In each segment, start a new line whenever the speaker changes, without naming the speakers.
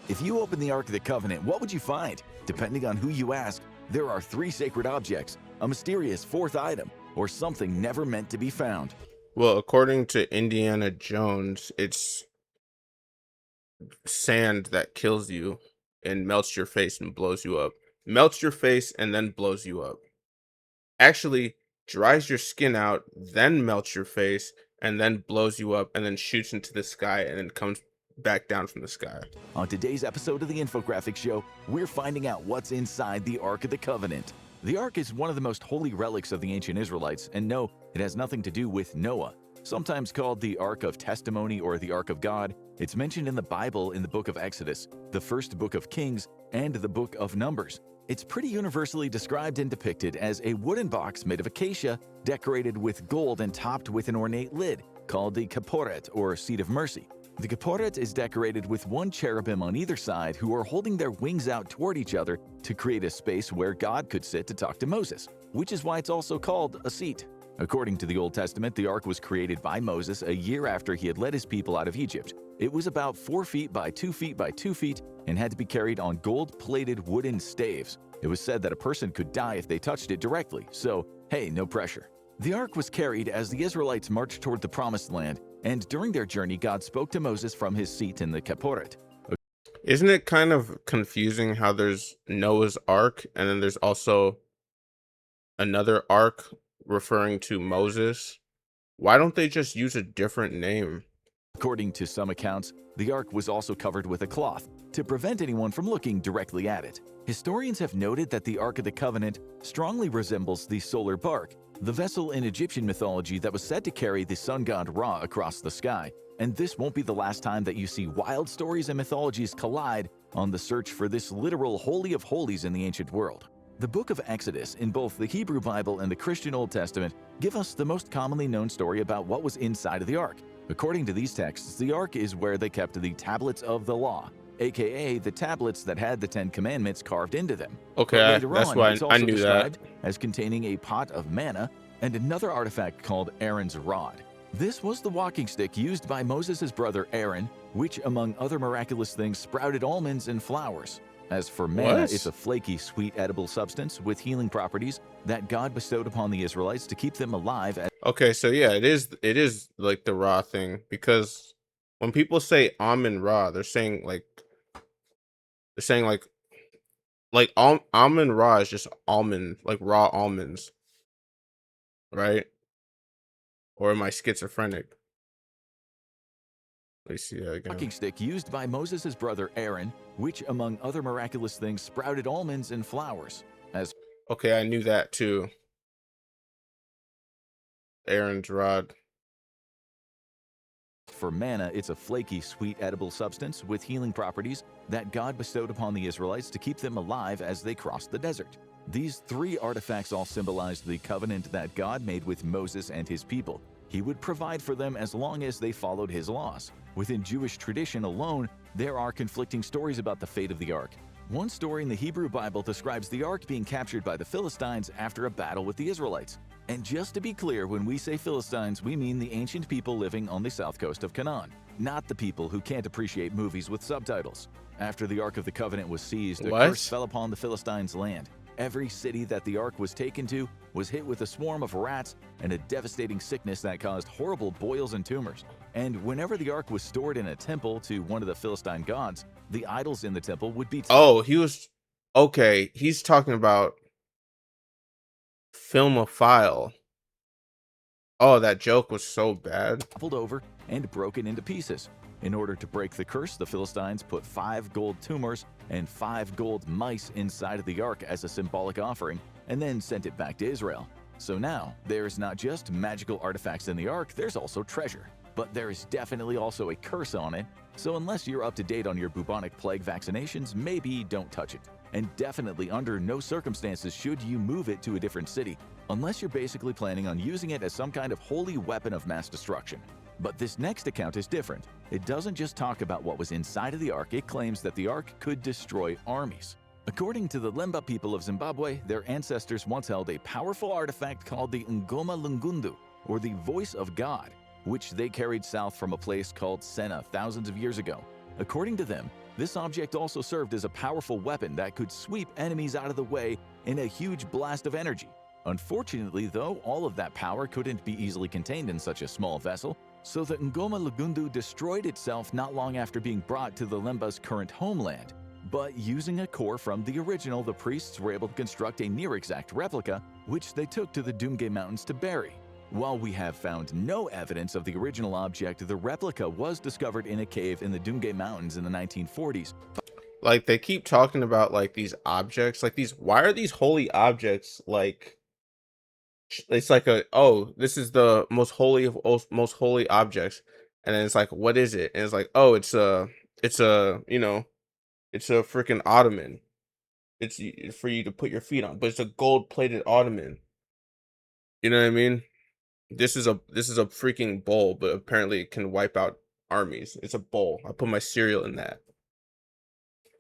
If you open the Ark of the Covenant, what would you find? Depending on who you ask, there are 3 sacred objects, a mysterious 4th item, or something never meant to be found.
Well, according to Indiana Jones, it's sand that kills you and melts your face and blows you up. Melts your face and then blows you up. Actually, dries your skin out, then melts your face, and then blows you up, and then shoots into the sky, and then comes back down from the sky.
On today's episode of the Infographic Show, we're finding out what's inside the Ark of the Covenant. The Ark is one of the most holy relics of the ancient Israelites, and no, it has nothing to do with Noah. Sometimes called the Ark of Testimony or the Ark of God, it's mentioned in the Bible in the book of Exodus, the first book of Kings, and the book of Numbers. It's pretty universally described and depicted as a wooden box made of acacia, decorated with gold and topped with an ornate lid, called the Kaporet or Seat of Mercy. The Kaporet is decorated with 1 cherubim on either side who are holding their wings out toward each other to create a space where God could sit to talk to Moses, which is why it's also called a seat. According to the Old Testament, the Ark was created by Moses a year after he had led his people out of Egypt. It was about 4 feet by 2 feet by 2 feet and had to be carried on gold-plated wooden staves. It was said that a person could die if they touched it directly, so hey, no pressure. The Ark was carried as the Israelites marched toward the Promised Land, and during their journey, God spoke to Moses from his seat in the Kaporet.
Isn't it kind of confusing how there's Noah's Ark, and then there's also another Ark referring to Moses? Why don't they just use a different name?
According to some accounts, the Ark was also covered with a cloth to prevent anyone from looking directly at it. Historians have noted that the Ark of the Covenant strongly resembles the solar bark, the vessel in Egyptian mythology that was said to carry the sun god Ra across the sky. And this won't be the last time that you see wild stories and mythologies collide on the search for this literal holy of holies in the ancient world. The book of Exodus, in both the Hebrew Bible and the Christian Old Testament, give us the most commonly known story about what was inside of the Ark. According to these texts, the Ark is where they kept the tablets of the law, aka the tablets that had the 10 Commandments carved into them.
Okay,
Later
that's
on,
why
it's
I
also
knew
described
that.
as containing a pot of manna and another artifact called Aaron's rod. This was the walking stick used by Moses' brother Aaron, which, among other miraculous things, sprouted almonds and flowers. As for manna,
What?
it's a flaky, sweet, edible substance with healing properties that God bestowed upon the Israelites to keep them alive.
Okay, so yeah, it is like the raw thing, because when people say almond raw, they're saying like almond raw is just almond, like raw almonds, right? Or am I schizophrenic? Let me see that again.
Walking stick used by Moses' brother Aaron, which, among other miraculous things, sprouted almonds and flowers. As
Okay, I knew that too. Aaron's rod.
for manna, it's a flaky, sweet, edible substance with healing properties that God bestowed upon the Israelites to keep them alive as they crossed the desert. These 3 artifacts all symbolized the covenant that God made with Moses and his people. He would provide for them as long as they followed his laws. Within Jewish tradition alone, there are conflicting stories about the fate of the Ark. One story in the Hebrew Bible describes the Ark being captured by the Philistines after a battle with the Israelites. And just to be clear, when we say Philistines, we mean the ancient people living on the south coast of Canaan, not the people who can't appreciate movies with subtitles. After the Ark of the Covenant was seized, a
What?
curse fell upon the Philistines' land. Every city that the Ark was taken to was hit with a swarm of rats and a devastating sickness that caused horrible boils and tumors. And whenever the Ark was stored in a temple to one of the Philistine gods, the idols in the temple would be
Oh, okay. He's talking about film a file. Oh, that joke was so bad.
toppled over and broken into pieces. In order to break the curse, the Philistines put 5 gold tumors and 5 gold mice inside of the Ark as a symbolic offering, and then sent it back to Israel. So now, there's not just magical artifacts in the Ark, there's also treasure. But there is definitely also a curse on it, so unless you're up to date on your bubonic plague vaccinations, maybe don't touch it. And definitely under no circumstances should you move it to a different city, unless you're basically planning on using it as some kind of holy weapon of mass destruction. But this next account is different. It doesn't just talk about what was inside of the Ark, it claims that the Ark could destroy armies. According to the Lemba people of Zimbabwe, their ancestors once held a powerful artifact called the Ngoma Lungundu, or the Voice of God, which they carried south from a place called Senna thousands of years ago. According to them, This object also served as a powerful weapon that could sweep enemies out of the way in a huge blast of energy. Unfortunately, though, all of that power couldn't be easily contained in such a small vessel, so the Ngoma Lagundu destroyed itself not long after being brought to the Lemba's current homeland. But using a core from the original, the priests were able to construct a near-exact replica, which they took to the Dumge Mountains to bury. While we have found no evidence of the original object, the replica was discovered in a cave in the Dumge Mountains in the 1940s.
Like, they keep talking about like these objects, like these, why are these holy objects like, it's like a, oh, this is the most holy of most holy objects, and then it's like, what is it? And it's like, oh, it's a, you know, it's a freaking ottoman. It's for you to put your feet on, but it's a gold plated ottoman. You know what I mean? This is a freaking bowl, but apparently it can wipe out armies. It's a bowl. I put my cereal in that.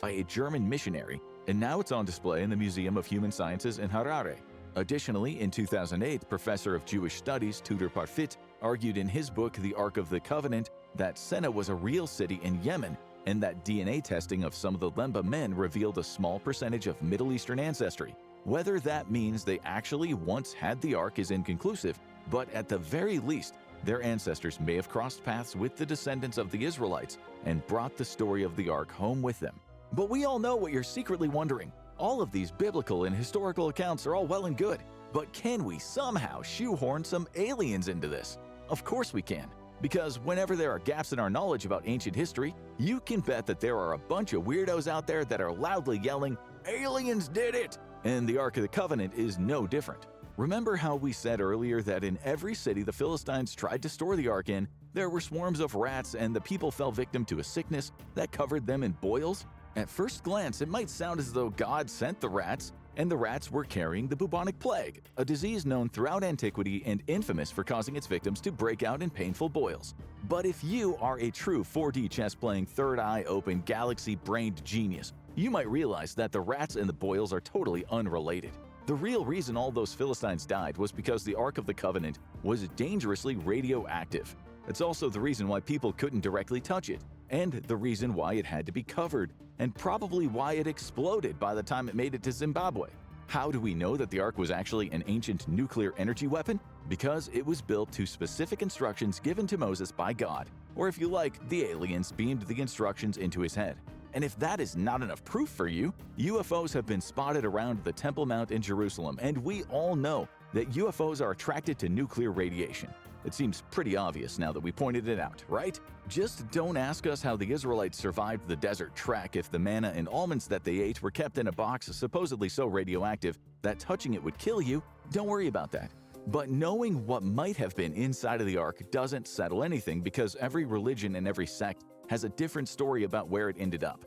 By a German missionary, and now it's on display in the Museum of Human Sciences in Harare. Additionally, in 2008, Professor of Jewish Studies Tudor Parfit argued in his book The Ark of the Covenant that Senna was a real city in Yemen, and that DNA testing of some of the Lemba men revealed a small percentage of Middle Eastern ancestry. Whether that means they actually once had the Ark is inconclusive, but at the very least, their ancestors may have crossed paths with the descendants of the Israelites and brought the story of the Ark home with them. But we all know what you're secretly wondering. All of these biblical and historical accounts are all well and good, but can we somehow shoehorn some aliens into this? Of course we can, because whenever there are gaps in our knowledge about ancient history, you can bet that there are a bunch of weirdos out there that are loudly yelling, "Aliens did it!" And the Ark of the Covenant is no different. Remember how we said earlier that in every city the Philistines tried to store the Ark in, there were swarms of rats and the people fell victim to a sickness that covered them in boils? At first glance, it might sound as though God sent the rats, and the rats were carrying the bubonic plague, a disease known throughout antiquity and infamous for causing its victims to break out in painful boils. But if you are a true 4D chess-playing, third-eye-open, galaxy-brained genius, you might realize that the rats and the boils are totally unrelated. The real reason all those Philistines died was because the Ark of the Covenant was dangerously radioactive. It's also the reason why people couldn't directly touch it, and the reason why it had to be covered, and probably why it exploded by the time it made it to Zimbabwe. How do we know that the Ark was actually an ancient nuclear energy weapon? Because it was built to specific instructions given to Moses by God, or if you like, the aliens beamed the instructions into his head. And if that is not enough proof for you, UFOs have been spotted around the Temple Mount in Jerusalem, and we all know that UFOs are attracted to nuclear radiation. It seems pretty obvious now that we pointed it out, right? Just don't ask us how the Israelites survived the desert trek if the manna and almonds that they ate were kept in a box supposedly so radioactive that touching it would kill you. Don't worry about that. But knowing what might have been inside of the Ark doesn't settle anything, because every religion and every sect has a different story about where it ended up.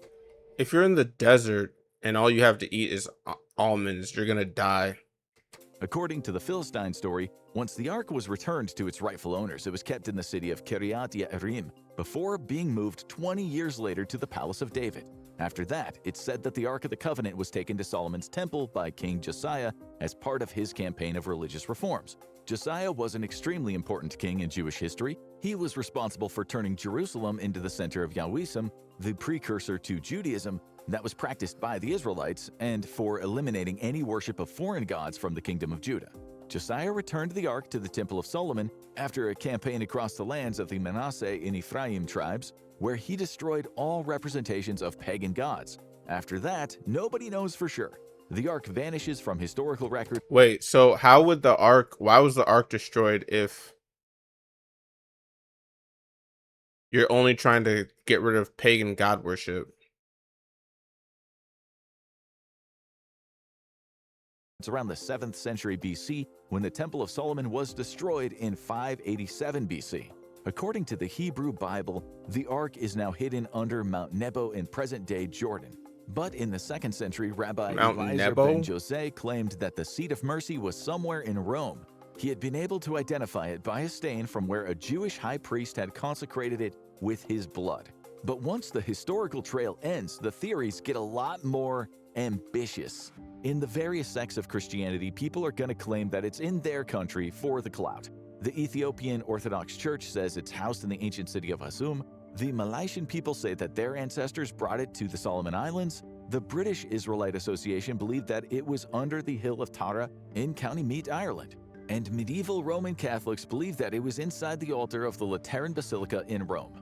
If you're in the desert and all you have to eat is almonds, you're gonna die.
According to the Philistine story, once the Ark was returned to its rightful owners, it was kept in the city of Kiryat Ye'arim before being moved 20 years later to the Palace of David. After that, it's said that the Ark of the Covenant was taken to Solomon's temple by King Josiah as part of his campaign of religious reforms. Josiah was an extremely important king in Jewish history. He was responsible for turning Jerusalem into the center of Yahwism, the precursor to Judaism that was practiced by the Israelites, and for eliminating any worship of foreign gods from the kingdom of Judah. Josiah returned the Ark to the Temple of Solomon after a campaign across the lands of the Manasseh and Ephraim tribes, where he destroyed all representations of pagan gods. After that, nobody knows for sure. The Ark vanishes from historical record.
Wait, so why was the Ark destroyed if you're only trying to get rid of pagan god worship?
It's around the 7th century BC when the Temple of Solomon was destroyed in 587 BC. According to the Hebrew Bible, the Ark is now hidden under Mount Nebo in present-day Jordan. But in the 2nd century, Rabbi
Mount
Eliezer
Nebo?
ben Jose claimed that the seat of mercy was somewhere in Rome. He had been able to identify it by a stain from where a Jewish high priest had consecrated it with his blood. But once the historical trail ends, the theories get a lot more ambitious. In the various sects of Christianity, people are going to claim that it's in their country for the clout. The Ethiopian Orthodox Church says it's housed in the ancient city of Hasum. The Malaysian people say that their ancestors brought it to the Solomon Islands. The British Israelite Association believed that it was under the Hill of Tara in County Meath, Ireland. And medieval Roman Catholics believed that it was inside the altar of the Lateran Basilica in Rome.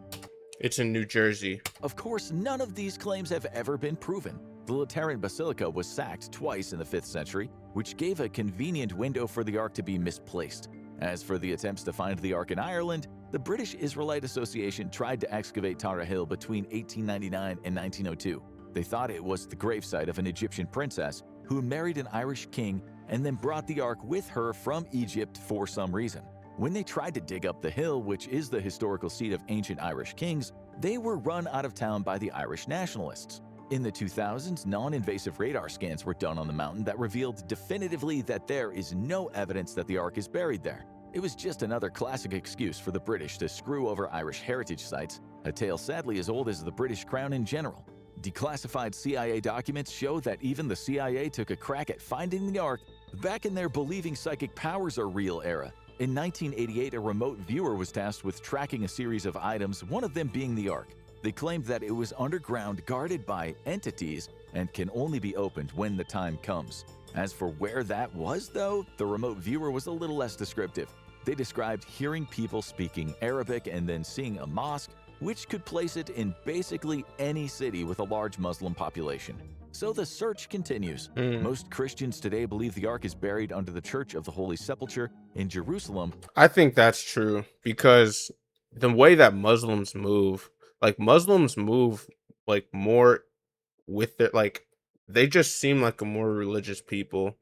It's in New Jersey.
Of course, none of these claims have ever been proven. The Lateran Basilica was sacked twice in the 5th century, which gave a convenient window for the Ark to be misplaced. As for the attempts to find the Ark in Ireland, the British Israelite Association tried to excavate Tara Hill between 1899 and 1902. They thought it was the gravesite of an Egyptian princess who married an Irish king and then brought the Ark with her from Egypt for some reason. When they tried to dig up the hill, which is the historical seat of ancient Irish kings, they were run out of town by the Irish nationalists. In the 2000s, non-invasive radar scans were done on the mountain that revealed definitively that there is no evidence that the Ark is buried there. It was just another classic excuse for the British to screw over Irish heritage sites, a tale sadly as old as the British Crown in general. Declassified CIA documents show that even the CIA took a crack at finding the Ark back in their believing psychic powers are real era. In 1988, a remote viewer was tasked with tracking a series of items, one of them being the Ark. They claimed that it was underground, guarded by entities, and can only be opened when the time comes. As for where that was, though, the remote viewer was a little less descriptive. They described hearing people speaking Arabic and then seeing a mosque, which could place it in basically any city with a large Muslim population. So the search continues. Most Christians today believe the Ark is buried under the Church of the Holy Sepulchre in Jerusalem.
I think that's true because the way that Muslims move, like more with it, like they just seem like a more religious people.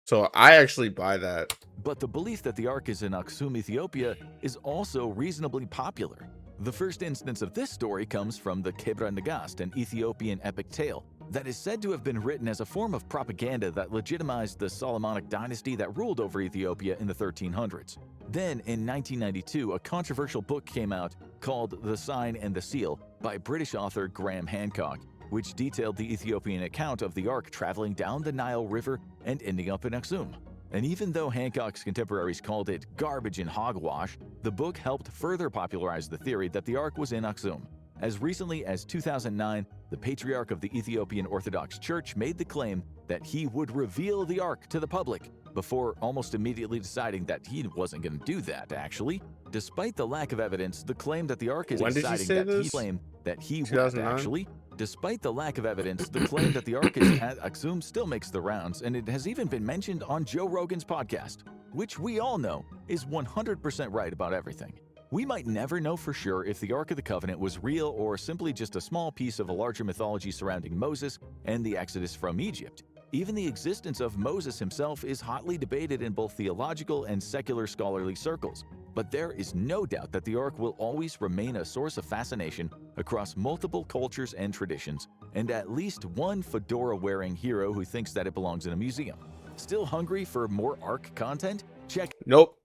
So I actually buy that.
But the belief that the Ark is in Aksum, Ethiopia is also reasonably popular. The first instance of this story comes from the Kebra Nagast, an Ethiopian epic tale that is said to have been written as a form of propaganda that legitimized the Solomonic dynasty that ruled over Ethiopia in the 1300s. Then, in 1992, a controversial book came out called The Sign and the Seal by British author Graham Hancock, which detailed the Ethiopian account of the Ark traveling down the Nile River and ending up in Aksum. And even though Hancock's contemporaries called it garbage and hogwash, the book helped further popularize the theory that the Ark was in Aksum. As recently as 2009, the Patriarch of the Ethiopian Orthodox Church made the claim that he would reveal the Ark to the public, before almost immediately deciding that he wasn't going to do that, actually. Despite the lack of evidence, the claim that the Ark is exciting that he claimed that he would actually. Despite the lack of evidence, the claim that the Ark is at Aksum still makes the rounds, and it has even been mentioned on Joe Rogan's podcast, which we all know is 100% right about everything. We might never know for sure if the Ark of the Covenant was real or simply just a small piece of a larger mythology surrounding Moses and the Exodus from Egypt. Even the existence of Moses himself is hotly debated in both theological and secular scholarly circles. But there is no doubt that the Ark will always remain a source of fascination across multiple cultures and traditions, and at least one fedora-wearing hero who thinks that it belongs in a museum. Still hungry for more Ark content? Check.
Nope,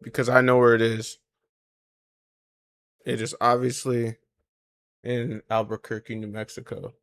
because I know where it is. It is obviously in Albuquerque, New Mexico.